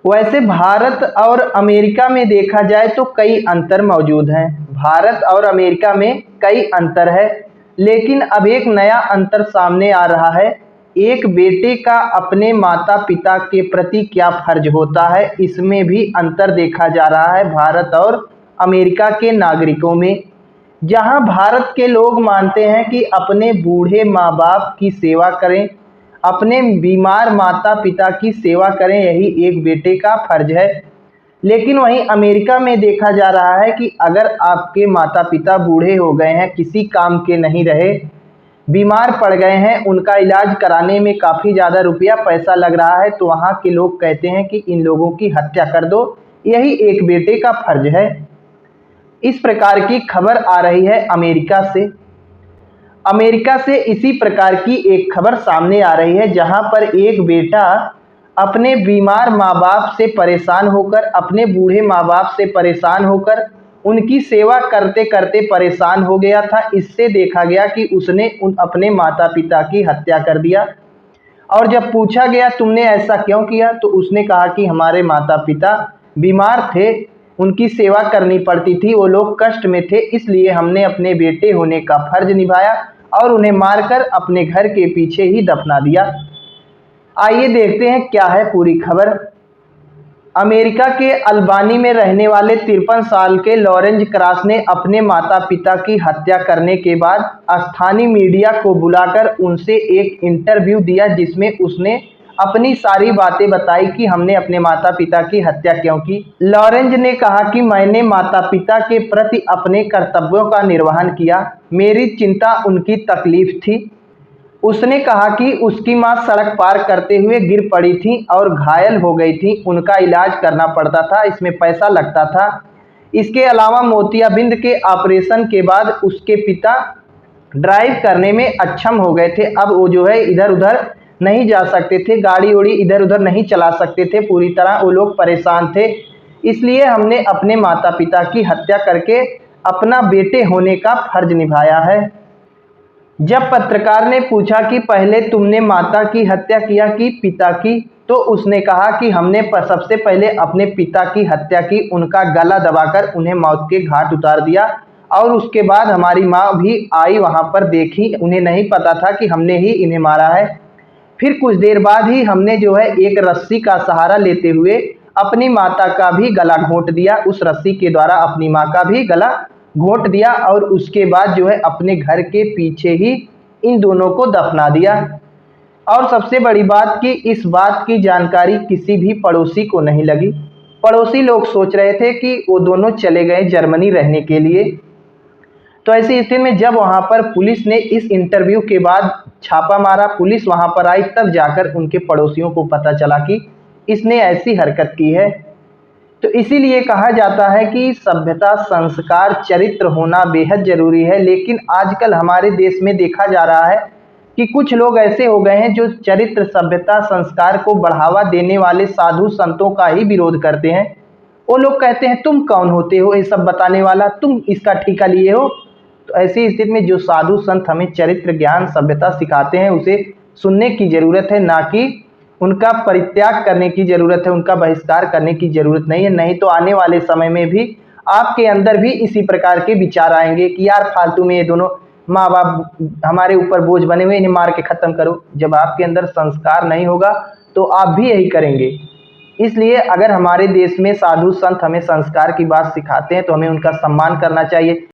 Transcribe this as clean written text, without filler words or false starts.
वैसे भारत और अमेरिका में देखा जाए तो कई अंतर मौजूद हैं। भारत और अमेरिका में कई अंतर है, लेकिन अब एक नया अंतर सामने आ रहा है। एक बेटे का अपने माता पिता के प्रति क्या फर्ज होता है, इसमें भी अंतर देखा जा रहा है भारत और अमेरिका के नागरिकों में। जहां भारत के लोग मानते हैं कि अपने बूढ़े माँ बाप की सेवा करें, अपने बीमार माता पिता की सेवा करें, यही एक बेटे का फर्ज है। लेकिन वहीं अमेरिका में देखा जा रहा है कि अगर आपके माता पिता बूढ़े हो गए हैं, किसी काम के नहीं रहे, बीमार पड़ गए हैं, उनका इलाज कराने में काफ़ी ज़्यादा रुपया पैसा लग रहा है, तो वहाँ के लोग कहते हैं कि इन लोगों की हत्या कर दो, यही एक बेटे का फर्ज है। इस प्रकार की खबर आ रही है अमेरिका से। अमेरिका से इसी प्रकार की एक खबर सामने आ रही है, जहां पर एक बेटा अपने बीमार माँ बाप से परेशान होकर, अपने बूढ़े माँ बाप से परेशान होकर उनकी सेवा करते करते परेशान हो गया था। इससे देखा गया कि उसने अपने माता पिता की हत्या कर दिया। और जब पूछा गया तुमने ऐसा क्यों किया, तो उसने कहा कि हमारे माता पिता बीमार थे, उनकी सेवा करनी पड़ती थी, वो लोग कष्ट में थे, इसलिए हमने अपने बेटे होने का फर्ज निभाया और उन्हें मारकर अपने घर के पीछे ही दफना दिया। आइए देखते हैं क्या है पूरी खबर। अमेरिका के अल्बानी में रहने वाले 53 साल के लॉरेंज क्रॉस ने अपने माता पिता की हत्या करने के बाद स्थानीय मीडिया को बुलाकर उनसे एक इंटरव्यू दिया, जिसमें उसने अपनी सारी बातें बताई कि हमने अपने माता पिता की हत्या क्यों की। लॉरेंज ने कहा कि मैंने माता पिता के प्रति अपने कर्तव्यों का निर्वहन किया, मेरी चिंता उनकी तकलीफ थी। उसने कहा कि उसकी मां सड़क पार करते हुए गिर पड़ी थी और घायल हो गई थी, उनका इलाज करना पड़ता था, इसमें पैसा लगता था। इसके अलावा मोतियाबिंद के ऑपरेशन के बाद उसके पिता ड्राइव करने में अक्षम हो गए थे। अब वो जो है इधर उधर नहीं जा सकते थे, गाड़ी उड़ी इधर उधर नहीं चला सकते थे, पूरी तरह वो लोग परेशान थे। इसलिए हमने अपने माता पिता की हत्या करके अपना बेटे होने का फर्ज निभाया है। जब पत्रकार ने पूछा कि पहले तुमने माता की हत्या किया कि पिता की, तो उसने कहा कि हमने सबसे पहले अपने पिता की हत्या की, उनका गला दबाकर उन्हें मौत के घाट उतार दिया और उसके बाद हमारी माँ भी आई, वहाँ पर देखी, उन्हें नहीं पता था कि हमने ही इन्हें मारा है। फिर कुछ देर बाद ही हमने जो है एक रस्सी का सहारा लेते हुए अपनी माता का भी गला घोंट दिया, उस रस्सी के द्वारा अपनी माँ का भी गला घोंट दिया और उसके बाद जो है अपने घर के पीछे ही इन दोनों को दफना दिया। और सबसे बड़ी बात कि इस बात की जानकारी किसी भी पड़ोसी को नहीं लगी। पड़ोसी लोग सोच रहे थे कि वो दोनों चले गए जर्मनी रहने के लिए। तो ऐसी स्थिति में जब वहां पर पुलिस ने इस इंटरव्यू के बाद छापा मारा, पुलिस वहां पर आई, तब जाकर उनके पड़ोसियों को पता चला कि इसने ऐसी हरकत की है। तो इसीलिए कहा जाता है कि सभ्यता, संस्कार, चरित्र होना बेहद जरूरी है। लेकिन आजकल हमारे देश में देखा जा रहा है कि कुछ लोग ऐसे हो गए हैं जो चरित्र, सभ्यता, संस्कार को बढ़ावा देने वाले साधु संतों का ही विरोध करते हैं। वो लोग कहते हैं तुम कौन होते हो ये सब बताने वाला, तुम इसका ठेका लिए हो। तो ऐसी स्थिति में जो साधु संत हमें चरित्र, ज्ञान, सभ्यता सिखाते हैं, उसे सुनने की जरूरत है, ना कि उनका परित्याग करने की जरूरत है, उनका बहिष्कार करने की जरूरत नहीं है। नहीं तो आने वाले समय में भी आपके अंदर भी इसी प्रकार के विचार आएंगे कि यार फालतू में ये दोनों माँ बाप हमारे ऊपर बोझ बने हुए, इन्हें मार के खत्म करो। जब आपके अंदर संस्कार नहीं होगा तो आप भी यही करेंगे। इसलिए अगर हमारे देश में साधु संत हमें संस्कार की बात सिखाते हैं तो हमें उनका सम्मान करना चाहिए।